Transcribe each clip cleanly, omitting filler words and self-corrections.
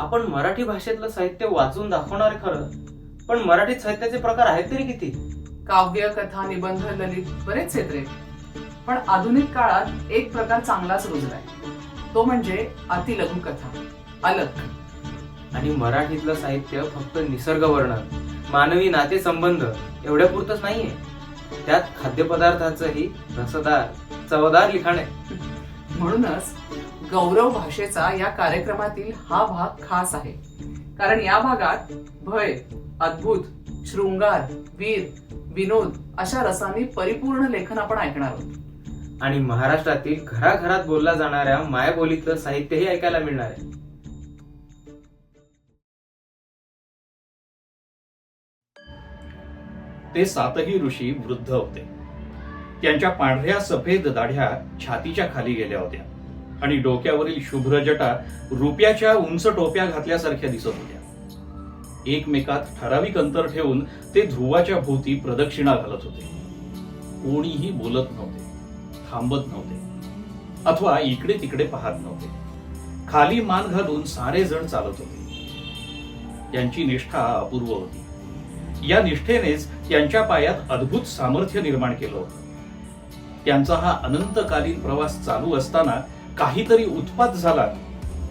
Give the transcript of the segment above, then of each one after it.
आपण मराठी भाषेतलं साहित्य वाचून दाखवणार खरं, पण मराठीत साहित्याचे प्रकार आहेत तरी किती? काव्य, कथा, निबंध, ललित बरेच आहेत रे. पण आधुनिक काळात एक प्रकार चांगलाच रुजलाय, तो म्हणजे अतिलघुकथा, अलक. आणि मराठीतलं साहित्य फक्त निसर्ग वर्णन, मानवी नातेसंबंध एवढ्या पुरतच नाहीये. त्यात खाद्यपदार्थाचंही रसदार चवदार लिखाण आहे. म्हणूनच गौरव भाषेचा या कार्यक्रमातील हा भाग खास आहे, कारण या भागात भय, अद्भुत, शृंगार, वीर, विनोद अशा रसांनी परिपूर्ण लेखन आपण ऐकणार आहोत. आणि महाराष्ट्रातील घराघरात बोलला जाणाऱ्या मायबोलीतलं साहित्यही ऐकायला मिळणार आहे. ते सातही ऋषी वृद्ध होते. त्यांच्या पांढऱ्या सफेद दाढ्या छातीच्या खाली गेल्या होत्या आणि डोक्यावरील शुभ्र जटा रुपयाच्या उंच टोप्या घातल्यासारख्या दिसत होत्या. एकमेकात ठराविक अंतर ठेवून ते ध्रुवाच्या भोवती प्रदक्षिणा घालत होते. कोणीही बोलत नव्हते, थांबत नव्हते अथवा इकडे तिकडे पाहत नव्हते. खाली मान घालून सारे जण चालत होते. त्यांची निष्ठा अपूर्व होती. या निष्ठेनेच त्यांच्या पायात अद्भुत सामर्थ्य निर्माण केलं होतं. त्यांचा हा अनंतकालीन प्रवास चालू असताना काहीतरी उत्पात झाला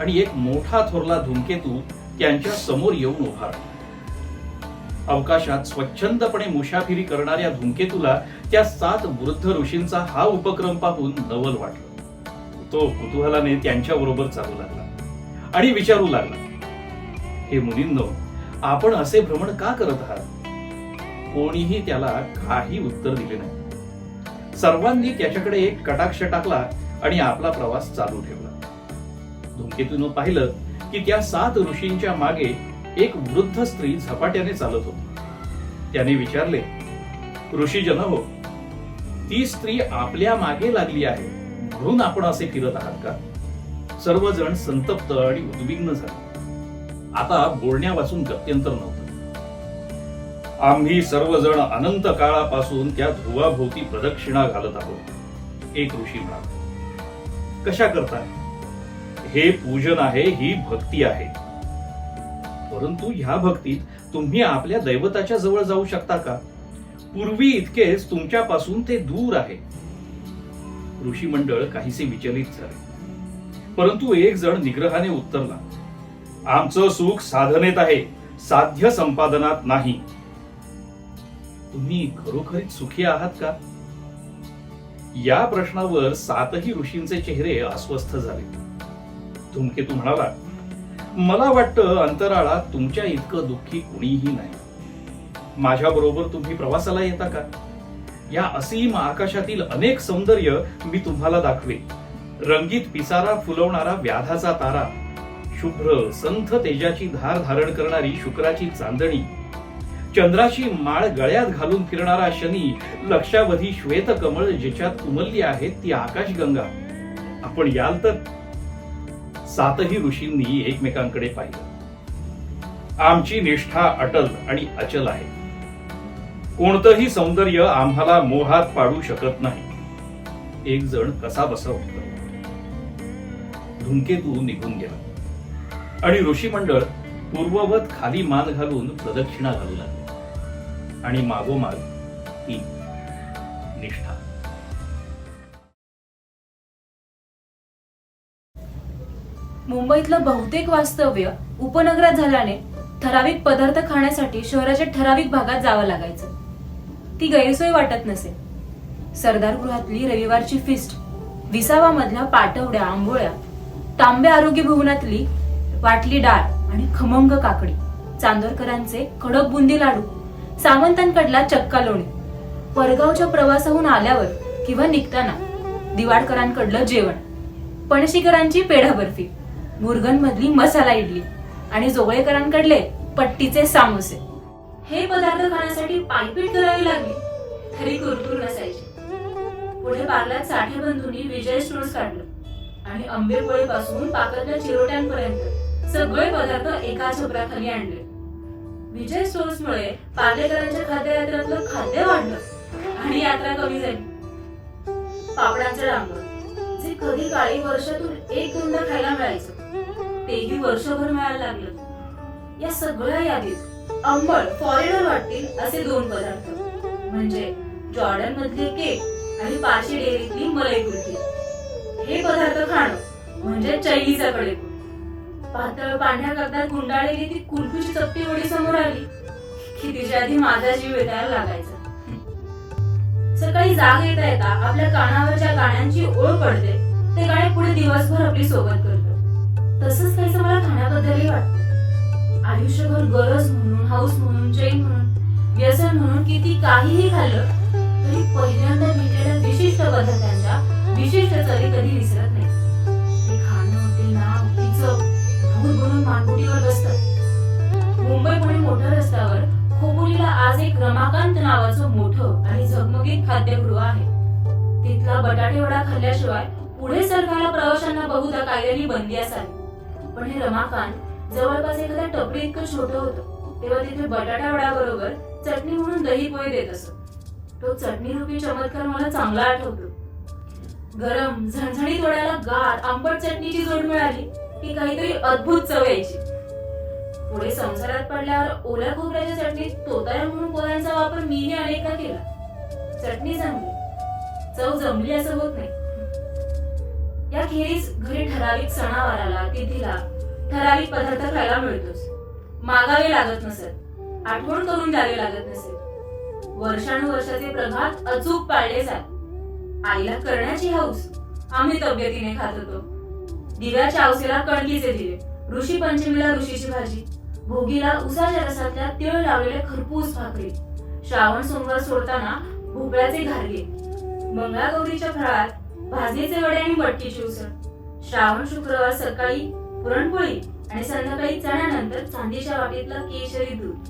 आणि एक मोठा थोरला धूमकेतू त्यांच्या समोर येऊन उभा राहिला. अवकाशात स्वच्छंदपणे मुसाफिरी करणाऱ्या धूमकेतूला त्या 7 वृद्ध ऋषींचा हा उपक्रम पाहून नवल वाटलं. तो कुतूहलाने त्यांच्या बरोबर चालू लागला आणि विचारू लागला, हे मुनींनो, आपण असे भ्रमण का करत आहात? कोणीही त्याला काही उत्तर दिले नाही. सर्वांनी त्याच्याकडे एक कटाक्ष टाकला आणि आपला प्रवास चालू ठेवला. धूमकेतून पाहिलं की त्या 7 ऋषींच्या मागे एक वृद्ध स्त्री झपाट्याने चालत होती. त्याने विचारले, ऋषीजन हो, ती स्त्री आपल्या मागे लागली आहे म्हणून आपण असे फिरत आहात का? सर्वजण संतप्त आणि उद्विग्न झाले. आता बोलण्या वाचून गत्यंतर नव्हतं. आम्ही सर्वजण अनंत काळापासून त्या ध्रुवाभोवती प्रदक्षिणा घालत आहोत, एक ऋषी म्हणाला. कशा करताय? हे पूजन आहे, ही भक्ती आहे. परंतु ह्या भक्तीत तुम्ही आपल्या दैवताच्या जवळ जाऊ शकता का? पूर्वी इतकेच तुमच्यापासून ते दूर आहे. ऋषी मंडळ काहीसे विचलित झाले, परंतु एक जण निग्रहाने उत्तरला, आमचं सुख साधनेत आहे, साध्य संपादनात नाही. तुम्ही खरोखरीच सुखी आहात का? या प्रश्नावर 7ही ऋषींचे चेहरे अस्वस्थ झाले. धूमकेतू म्हणाला, मला वाटतं अंतराळात तुमच्या इतकं दुःखी कुणीही नाही. माझ्या बरोबर तुम्ही प्रवासाला येता का? या असीम आकाशातील अनेक सौंदर्य मी तुम्हाला दाखवेन. रंगीत पिसारा फुलवणारा व्याधाचा तारा, शुभ्र संथ तेजाची धार धारण करणारी शुक्राची चांदणी, चंद्राची माळ गळ्यात घालून फिरणारा शनी, लक्षावधी श्वेत कमळ जिच्यात उमलली आहेत ती आकाशगंगा. आपण याल तर? 7ही ऋषींनी एकमेकांकडे पाहिलं. आमची निष्ठा अटल आणि अचल आहे. कोणतंही सौंदर्य आम्हाला मोहात पाडू शकत नाही. एक जण कसा बसा उत्तर. धूमकेतू निघून गेला आणि ऋषी मंडळ पूर्ववत खाली मान घालून प्रदक्षिणा घालू लागले आणि मागोमाग ती निष्ठा. मुंबईतलं बहुतेक वास्तव्य उपनगरात झाल्याने ठराविक पदार्थ खाण्यासाठी शहराच्या ठराविक भागात जावं लागायचं. ती गैरसोय वाटत नसे. सरदार गृहातली रविवारची फिस्ट, विसावामधल्या पाटवड्या आंबोळ्या, तांबे आरोग्य भवनातली वाटली डाळ आणि खमंग काकडी, चांदोरकरांचे कडक बुंदी लाडू, सावंतांकडला चक्का लोणी, परगावच्या प्रवासाहून आल्यावर किंवा निघताना दिवाडकरांकडलं जेवण, पणशीकरांची पेढा बर्फी, मुरगनमधली मसाला इडली आणि जोगळेकरांकडले पट्टीचे सामोसे. हे पदार्थ खाण्यासाठी पायपीट करावी लागली तरी कुरकुर नसायची. पुढे पार्ल्यात साठे बंधूंनी विजय स्टोर्स काढलं आणि आंबेपोळीपासून पाकातल्या चिरोट्यांपर्यंत सगळे पदार्थ एका छपराखाली आणले. विजय स्टोर्समुळे पार्लेकरांच्या खाद्ययात्रातलं खाद्य वाढलं आणि यात्रा कमी झाली. पापडांचं डांगर, जे कधी काळी वर्षातून एक दोनदा खायला मिळायचं, तेही वर्षभर मिळायला लागलं. या सगळ्या यादीत अंबळ फॉरेनर वाटतील असे 2 पदार्थ म्हणजे जॉर्डन मधले केक आणि पारशी डेअरीतली मलाई कुल्फी. हे पदार्थ खाणं म्हणजे चैनीचा कडेकूट. पातळ पांढऱ्या कागदात गुंडाळलेली ती कुल्फीची चपटी वडी समोर आली की तिच्या आधी माझा जीव वेचायला लागायचा. सकाळी जाग येता येता आपल्या कानावर ज्या गाण्यांची ओळ पडते ते गाणे पुढे दिवसभर आपली सोबत करतं. तसंच काहीसं मला खाण्याबद्दलही वाटतं. आयुष्यभर गरज म्हणून, हाऊस म्हणून, चैन म्हणून, व्यसन म्हणून किती काहीही खाल्लं तरी पहिल्यांदा भेटलेल्या विशिष्ट पदार्थांच्या विशिष्ट चवी कधी विसरत नाही. ते खाणं, ते नाव, ती चव भूत बनून मानगुटीवर बसतात. मुंबई पुणे मोठ्या रस्त्यावर खोपोलीला आज एक रमाकांत नावाचं मोठं आणि झगमगीत खाद्यगृह आहे. तिथला बटाटे वडा खाल्ल्याशिवाय पुढे सरकारला प्रवाशांना बहुधा कायद्याने बंदी असावी. पण हे रमाकांत जवळपास एखाद्या टपरी इतकं छोटं होतं तेव्हा तिथे बटाटा वडा बरोबर चटणी म्हणून दही पोहे देत असत. तो चटणी रूपी चमत्कार मला चांगला आठवतो. गरम झणझणीत वड्याला गार आंबट चटणीची जोड मिळाली की काहीतरी अद्भुत चव यायची. पुढे संसारात पडल्यावर ओल्या खोबऱ्याच्या चटणीत तोतारा म्हणून पोह्यांचा वापर मीही अनेकदा केला. चटणी चांगली, चव जमली असं होत नाही. याखेरीज घरी ठराविक सणावाराला, तिथीला ठराविक पदार्थ खायला मिळतोच. मागावे लागत नसत, आठवण करून द्यावे लागत नसेल. वर्षानुवर्षाचे प्रघात अचूक पाळले जात. आईला करण्याची हौस आम्ही तब्येतीने खात होतो. दिव्याच्या आवसेला कणकीचे दिवे, ऋषी पंचमीला ऋषीची भाजी, भोगीला उसाच्या रसातल्या तिळ लावलेले खरपूस भाकरी, श्रावण सोमवार सोडताना भोपळ्याचे घारगे, मंगळागौरीच्या फराळात भाजणीचे वडे आणि मटकीची उसळ, श्रावण शुक्रवार सकाळी पुरणपोळी आणि संध्याकाळी चण्यानंतर चांदीच्या वाटीतलं केशरी दूध,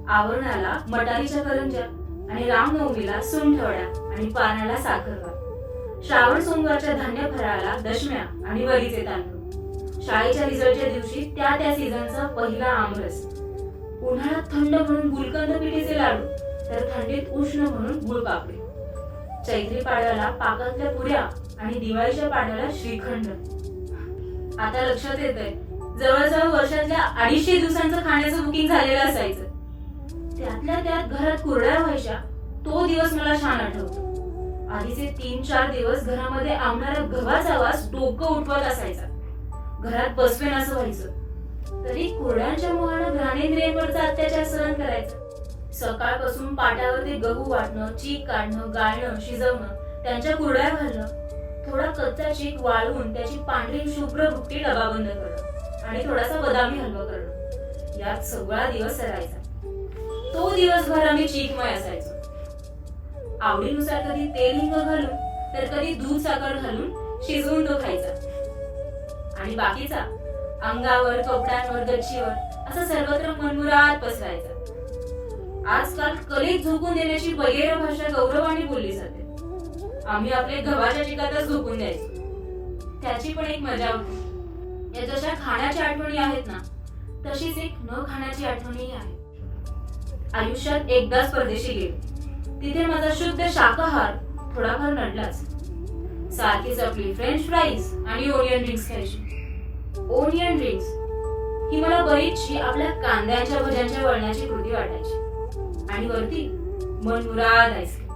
आवरणाला मटारीच्या करंज्या आणि रामनवमीला सुंठवड्या आणि पारण्याला साखरभात, श्रावण सोमवारच्या धान्य फराळाला दशम्या आणि वरीचे तांदूळ, शाळेच्या रिझल्टच्या दिवशी त्या सीझनचा पहिला आमरस, उन्हाळ्यात थंड म्हणून गुलकंद पिठीचे लाडू तर थंडीत उष्ण म्हणून गुळपापडी, चैत्री पाडव्याला पाकातल्या पुऱ्या आणि दिवाळीच्या पाडव्याला श्रीखंड. आता लक्षात येतंय जवळजवळ वर्षातल्या 250 दिवसांचं खाण्याचं बुकिंग झालेलं असायचं. त्यातल्या त्यात घरात कुरड्या व्हायच्या तो दिवस मला छान आठवतो. आधीचे 3-4 दिवस घरामध्ये आमणारा गव्हाचा वास डोकं उठवत असायचा. घरात बसवेन असं व्हायचं तरी कुरड्यांच्या मोहानं घाणेंद्रियांवरचा अत्याचार सहन करायचा. सकाळपासून पाट्यावर ते गहू वाटणं, चीक काढणं, गाळणं, शिजवणं, त्यांच्या कुरड्या घालणं, थोडा कच्चा चीक वाळवून त्याची पांढरी शुभ्र भुकटी डबाबंद करणं आणि थोडासा बदामी हलवा करणं, यात सगळा दिवस सरायचा. तो दिवसभर आम्ही चीकमय असायचो. आवडीनुसार कधी तेल हिंग घालून तर कधी दूध साखर घालून शिजवून तो खायचा. आणि बाकीचा अंगावर, कपड्यांवर, गच्चीवर असं सर्वत्र मनमुराद पसरायचा. आजकाल कलेत झोकून देण्याची वगैरे भाषा गौरवाने बोलली जाते. आम्ही आपले गव्हाच्या चिकातच झोकून द्यायचो. त्याची पण एक मजा होती. या जशा खाण्याच्या आठवणी आहेत ना तशीच एक न खाण्याची आठवणही आहे. आयुष्यात एकदाच परदेशी गेले. तिथे माझा शुद्ध शाकाहार थोडाफार नडलाच. सारखीच आपली फ्रेंच फ्राईज आणि ओनियन रिंग्स खायची. ओनियन रिंग्स ही मला बरीचशी आपल्या कांद्याच्या भज्यांच्या वळणाची कृती वाटायची. आणि वरती मनमुराद आईस्क्रीम,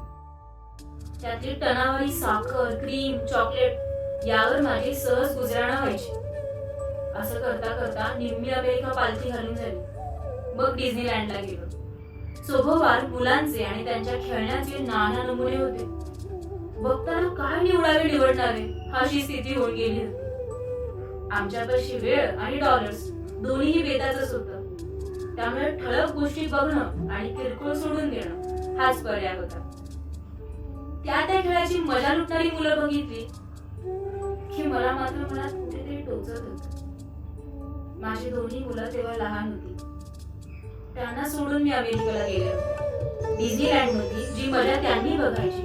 त्यातली टनावारी साखर, क्रीम, चॉकलेट यावर माझी सहज गुजराणा व्हायची. असं करता करता निम्मी अमेरिका पालथी घालून झाली. मग डिझनीलँडला गेलो. सोबोवार मुलांचे आणि त्यांच्या खेळण्याचे नाना नमुने होते. बघताना काय निवडावे अशी स्थिती होऊन गेली होती. आमच्यापाशी वेळ आणि डॉलर्स दोन्हीही बेताचंच होतं. त्यामुळे ठळक गोष्टी बघणं आणि किरकोळ सोडून देणं हाच पर्याय होता. त्या खेळाची मजा लुटणारी मुलं बघितली की मला मात्र मनात कुठेतरी टोचत होतं. माझी दोन्ही मुलं तेव्हा लहान होती. त्यांना सोडून मी अमेरिकेला गेले होते. डिझनीलँड मध्ये जी मजा त्यांनी बघायची,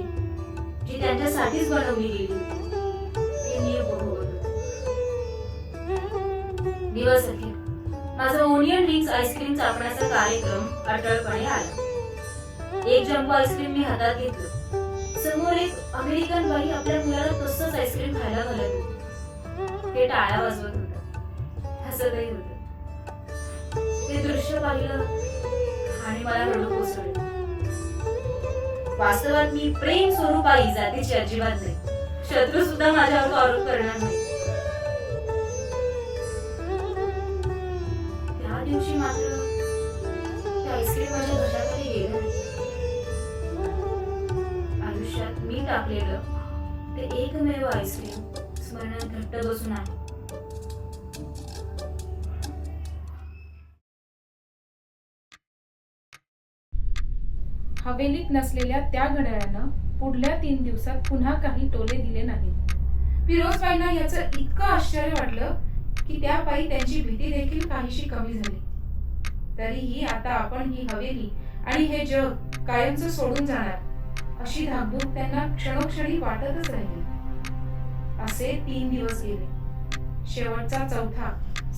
जी त्यांच्यासाठीच बनवली गेली ती मी उपभोगत होते. दिवस अखेर माझा ओनियन रिंग्स आईस्क्रीम चापण्याचा कार्यक्रम अटळपणे आला. एक जम्बो आईस्क्रीम मी हातात घेतलं. समोर एक अमेरिकन बाई आपल्या मुलाला तसंच आईस्क्रीम खायला घालत होती. ते टाळ्या वाजवत होता. हसतही होत. ते दृश्य पाहिलं आणि मला रडू कोसळलं. वास्तवात मी प्रेम स्वरूपाई जातीची अजिबात नाही. शत्रू सुद्धा माझ्यावर आरोप करणार नाही. त्या दिवशी मात्र ते आईस्क्रीम माझ्या घशाखाली गेलं. आयुष्यात मी टाकलेलं ते एकमेव आईस्क्रीम स्मरणात घट्ट बसून आहे. हवेलीत नसलेल्या त्या घड्याळानं पुढल्या 3 दिवसात पुन्हा काही टोले दिले नाहीत. फिरोजबाईंना याचं इतकं आश्चर्य वाटलं की त्या पायी त्यांची भीती देखील काहीशी कमी झाली. तरीही आता आपण ही हवेली आणि हे जग कायमचं सोडून जाणार अशी धाकधूक त्यांना क्षणोक्षणी वाटतच राहिली. असे 3 दिवस गेले. शेवटचा चौथा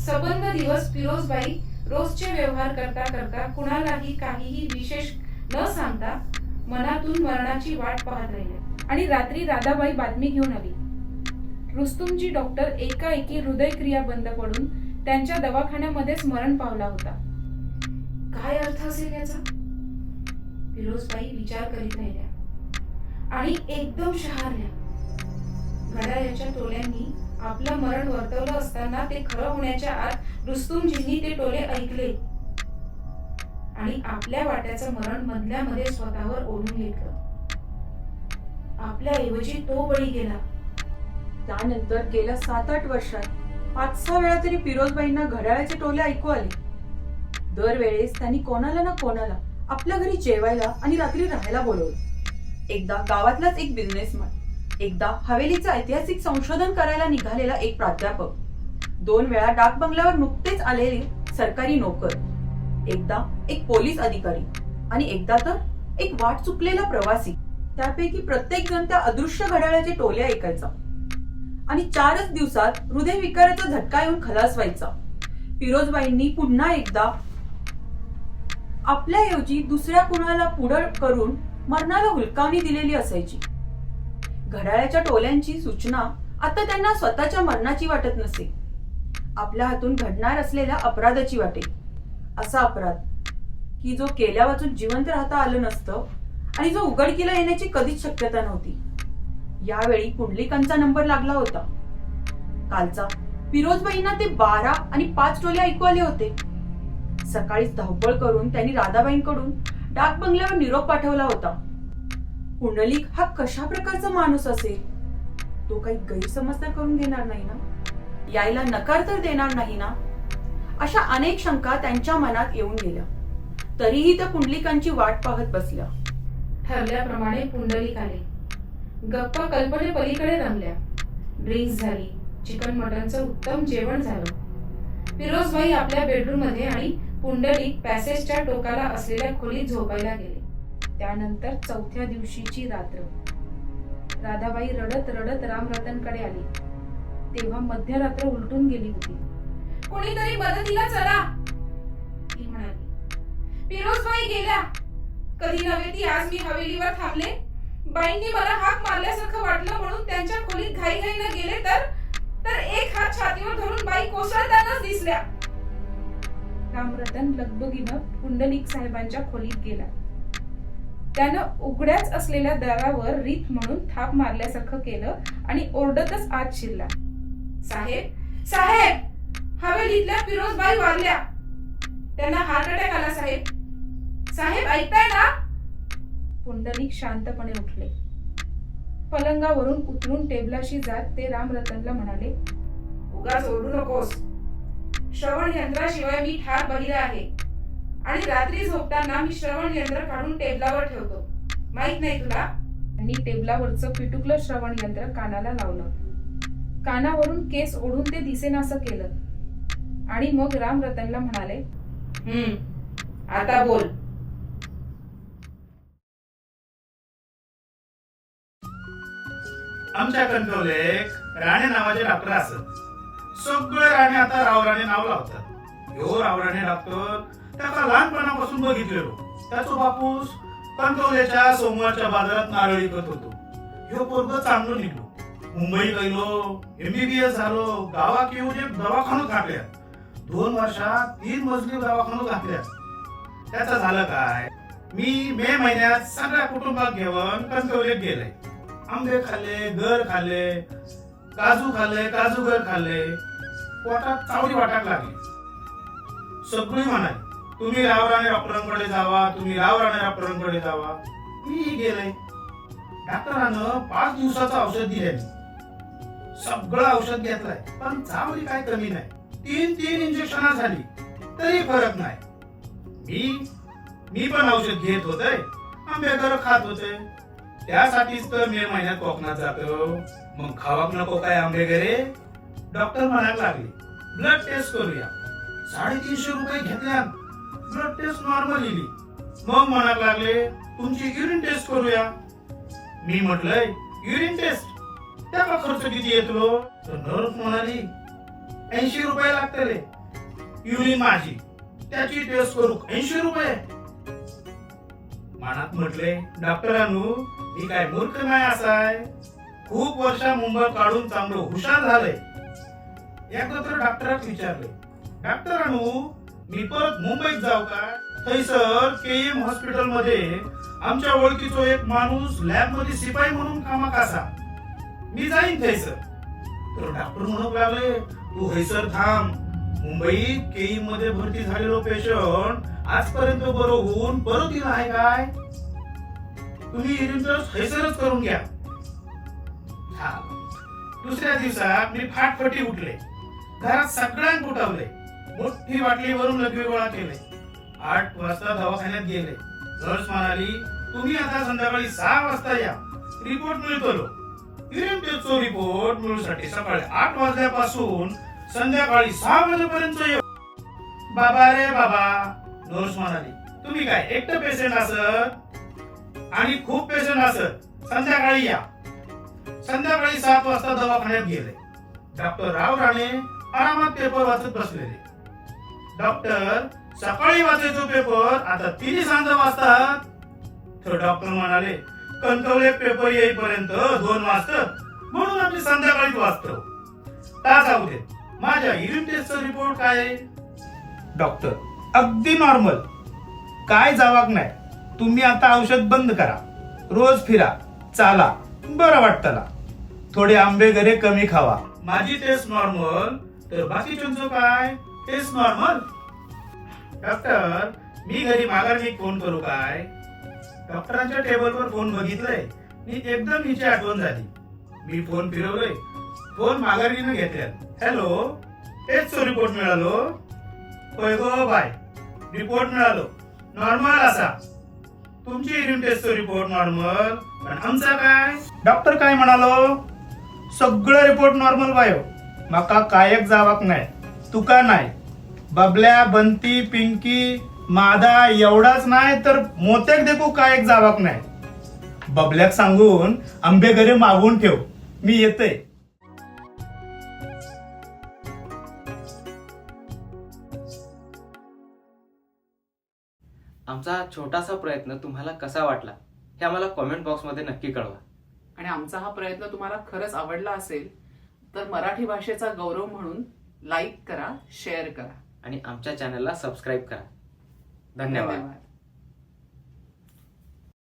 सबंध दिवस फिरोजबाई रोजचे व्यवहार करता करता कुणालाही काहीही विशेष न सांगता मनातून मरणाची वाट पाहत राहिले. आणि रात्री राधाबाई बातमी घेऊन आली. रुस्तुमजी डॉक्टर एकाएकी हृदयक्रिया बंद पडून त्यांच्या दवाखान्यामध्येच मरण पावला होता. काय अर्थ असेल याचा? फिरोजबाई विचार करीत राहिल्या आणि एकदम शहारल्या. घड्याळाच्या टोल्यांनी आपलं मरण वर्तवलं असताना ते खरं होण्याच्या आत रुस्तुमजींनी ते टोले ऐकले आणि आपल्या वाट्याचं मरण मधल्यामध्ये स्वतःवर ओढून घेतलं. आपल्या ऐवजी तो बळी गेला. त्यानंतर गेल्या 7-8 वर्षात 5-6 वेळा तरी फिरोजबाईंना घड्याळाचे टोले ऐकू आले. दरवेळेस त्यांनी कोणाला ना कोणाला आपल्या घरी जेवायला आणि रात्री राहायला बोलवलं. एकदा गावातलाच एक बिझनेसमॅन, एकदा हवेलीचं ऐतिहासिक संशोधन करायला निघालेला एक प्राध्यापक, 2 वेळा डाक बंगल्यावर नुकतेच आलेले सरकारी नोकर, एकदा एक पोलीस अधिकारी आणि एकदा तर एक वाट चुकलेला प्रवासी. त्यापैकी प्रत्येक जण त्या अदृश्य घड्याळाचे टोले ऐकायचा आणि 4च दिवसात हृदयविकाराचा झटका येऊन खलास व्हायचा. फिरोजबाईंनी पुन्हा एकदा आपल्याऐवजी दुसऱ्या कुणाला पुढं करून मरणाला हुलकावणी दिलेली असायची. घड्याळाच्या टोल्यांची सूचना आता त्यांना स्वतःच्या मरणाची वाटत नसे, आपल्या हातून घडणार असलेल्या अपराधाची वाटे. असा अपराध की जो केल्या वाचून जिवंत राहता आलं नसतं आणि जो उघडकीला येण्याची कधीच शक्यता नव्हती. यावेळी पुंडलिकांचा नंबर लागला होता. कालचा फिरोजबाईंना ते 12 आणि 5 टोले ऐकू आले होते. सकाळीच धावपळ करून त्यांनी राधाबाईंकडून डाक बंगल्यावर निरोप पाठवला होता. पुंडलिक हा कशा प्रकारचा माणूस असेल? तो काही गैरसमज तर करून घेणार नाही ना? यायला नकार तर देणार नाही ना? अशा अनेक शंका त्यांच्या मनात येऊन गेल्या. तरीही त्या पुंडलिकांची वाट पाहत बसल्या. ठरल्याप्रमाणे पुंडलिक आले. गप्पा कल्पने पलीकडे रमल्या. ड्रिंक्स झाली. चिकन मटनचं उत्तम जेवण झालं. फिरोजबाई आपल्या बेडरूम मध्ये आणि पुंडलिक पॅसेजच्या टोकाला असलेल्या खोलीत झोपायला गेले. त्यानंतर 4थ्या दिवशीची रात्र. राधाबाई रडत रडत रामरतनकडे आली. तेव्हा मध्यरात्र उलटून गेली होती. कोणीतरी मदतीला चला, ती म्हणाली. फिरोजबाई गेल्या. कधी नव्हे ती आज मी हवेलीवर थांबले. बाईंनी मला हाक मारल्यासारखं वाटलं म्हणून त्यांच्या खोलीत घाईघाईनं गेले तर एक हात छातीवर धरून बाई कोसळतानाच दिसल्या. रामरतन लगबगीनं पुंडलिक साहेबांच्या खोलीत गेला. त्यानं उघड्याच असलेल्या दारावर रीत म्हणून थाप मारल्यासारखं केलं आणि ओरडतच आत शिरला. साहेब, साहेब, हवेलीतल्या फिरोजबाई वारल्या. त्यांना हार्ट अटॅक आला साहेब. साहेब ऐकताय ना? पुंडलिक शांतपणे उठले. पलंगावरून उतरून टेबलाशी जात ते रामरतनला म्हणाले, उगाच ओरडू नकोस. श्रवण यंत्राशिवाय मी ठार बहिरा आहे आणि रात्री झोपताना मी श्रवण यंत्र काढून टेबलावर ठेवतो. माहित नाही तुला? त्यांनी टेबलावरचं पिटुकलं श्रवण यंत्र कानाला लावलं. कानावरून केस ओढून ते दिसेनासं केलं आणि मग रामरतनला म्हणाले, आता बोल. आमच्या कंट्रोल एक राणे नावाचे डॉक्टर असत. सगळे राणे आता रावराणे नाव लावतात. ह्यो रावराणे डॉक्टर त्याचा लहानपणापासून बघितलेलो. त्याचा बापूस कंट्रोलेच्या सोमवारच्या बाजारात नारळ विकत होतो. ह्यो पोरग चांगलं निघलो. मुंबई गेलो, MBBS झालो, गावात येऊन एक दवाखाना काढल्या 2 वर्षात 3 मजली दवाखाना घातल्या. त्याचं झालं काय, मी मे महिन्यात सगळ्या कुटुंबात घेऊन कणकवलीत गेले. आंबे खाल्ले, गर खाल्ले, काजू खाल्ले, काजूगर खाल्ले. पोटात चावडी वाटाक लागली. सगळी म्हणाली तुम्ही रावराणे डॉक्टरांकडे जावा, तुम्ही रावराणे डॉक्टरांकडे जावा. मी गेले. डॉक्टरानं 5 दिवसाचं औषध दिले. सगळं औषध घेतलंय पण चावडी काय कमी नाही. 3 इंजेक्शन झाली तरी फरक नाही. मी पण औषध घेत होते, आंबेगर खात होते. त्यासाठीच तर मे महिन्यात कोकणात जातो. मग खावाक नको काय आंबेगरे? डॉक्टर म्हणायला लागले ब्लड टेस्ट करूया. 350 रुपये घेतल्या. ब्लड टेस्ट नॉर्मल इली. मग म्हणायला लागले तुमची युरिन टेस्ट करूया. मी म्हटलंय युरिन टेस्ट त्याला खर्च किती येतो? तर नर्स म्हणाली 80 रुपये लागतले. युरिन माझी त्याची टेस्ट करू 80 रुपये. मनात म्हटले डॉक्टरांनो मी काय मूर्ख नाही असाय. खूप वर्ष मुंबई काढून चांगलं हुशार झालंय. एकदा तर डॉक्टरात विचारले डॉक्टरांनो मी परत मुंबईत जाऊ का? थैसर केएम हॉस्पिटल मध्ये आमच्या ओळखीचो एक माणूस लॅब मध्ये शिपाई म्हणून कामाक असा. मी जाईन थैसर. तर डॉक्टर म्हणू लागले तू हैसर थांब. मुंबईत केईम मध्ये भरती झालेलो पेशंट आजपर्यंत बरं होऊन परत येईल आहे काय? तुम्ही हैसरच करून घ्या. दुसऱ्या दिवसात मी फाटफटी उठले. घरात सगळ्यांना उठवले. मोठी बाटलीवरून लघवी गोळा केले. 8 वाजता दवाखान्यात गेले. नर्स म्हणाली तुम्ही आता संध्याकाळी 6 वाजता या. रिपोर्ट मिळतो. युरिन टेस्टचा रिपोर्ट मिळूसाठी सकाळी 8 वाजल्यापासून संध्याकाळी 6 वाजेपर्यंत येऊ. बाबा रे बाबा, नर्स म्हणाली तुम्ही काय एकटं पेशंट असत आणि खूप पेशंट असत. संध्याकाळी या. संध्याकाळी 7 वाजता दवाखान्यात गेले. डॉक्टर राव राणे आरामात पेपर वाचत बसलेले. डॉक्टर सकाळी वाचायचो पेपर आता 3 सांज वाजतात. तर डॉक्टर म्हणाले कणकवले पेपर येईपर्यंत 2 वाजतात म्हणून आम्ही संध्याकाळीच वाचतो. का जाऊ दे. माझ्या युरिन टेस्टचा रिपोर्ट काय आहे? डॉक्टर अगदी नॉर्मल. काय जावाक नाही. तुम्ही आता औषध बंद करा. रोज फिरा, चाला, बरं वाटतला. थोडे आंबे घरे कमी खावा. माझी टेस्ट नॉर्मल तर बाकीच्यांचं काय? Taste normal. डॉक्टर मी घरी माघारी फोन करू काय? डॉक्टरांच्या टेबलवर फोन बघितलंय. मी एकदम हिची आठवण झाली. मी फोन फिरवलोय. फोन माघारीने घेतल्या. हॅलो, टेस्टचा रिपोर्ट मिळालो. होय गो बाय, रिपोर्ट मिळालो. नॉर्मल असा. तुमची युरिन टेस्टचा रिपोर्ट नॉर्मल पण आमचा काय? डॉक्टर काय म्हणालो? सगळं रिपोर्ट नॉर्मल बायो. माका कायक जावाक नाही. तुका नाही. बबल्या, बंती, पिंकी, मादा एवढाच नाही तर मोत्याक देखू कायक जावाक नाही. बबल्याक सांगून आंबे घरी मागून ठेव. मी येते. आमचा छोटासा प्रयत्न तुम्हाला कसा वाटला हे आम्हाला कॉमेंट बॉक्समध्ये नक्की कळवा. आणि आमचा हा प्रयत्न तुम्हाला खरंच आवडला असेल तर मराठी भाषेचा गौरव म्हणून लाईक करा, शेअर करा आणि आमच्या चॅनलला सबस्क्राईब करा. धन्यवाद.